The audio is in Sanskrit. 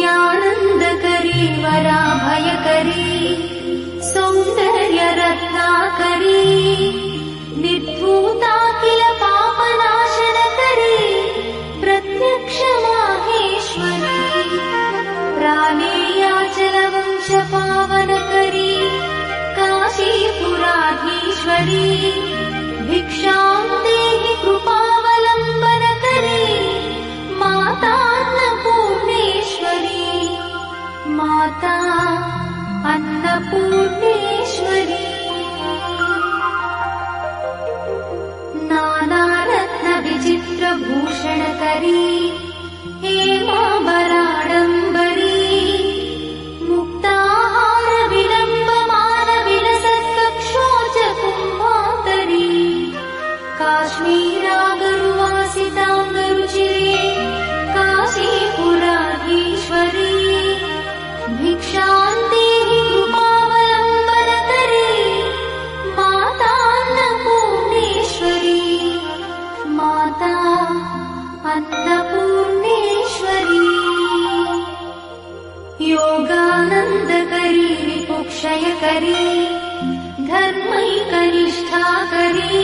नित्यानन्दकरी वराभयकरी सौन्दर्यरत्नाकरी निर्धूताखिल पापनाशनकरी प्रत्यक्ष माहेश्वरी प्राणेयाचलवंशपावनकरी काशीपुराधीश्वरी भिक्षां देहि कृपावलम्बनकरी मातान्नपूर्णेश्वरी माता अन्नपूर्णेश्वरी नानारत्नविचित्रभूषणकरी हेमाम्बराडम्बरी मुक्ताहारविलम्बमानविलसत्कक्षोजकुम्भान्तरी काश्मीरागरुवासिताङ्गरुचिरे काशीपुराधीश्वरी भिक्षां देहि कृपावलम्बनकरी मातान्नपूर्णेश्वरी माता अन्नपूर्णेश्वरी योगानन्दकरी रिपुक्षयकरी धर्मैकनिष्ठाकरी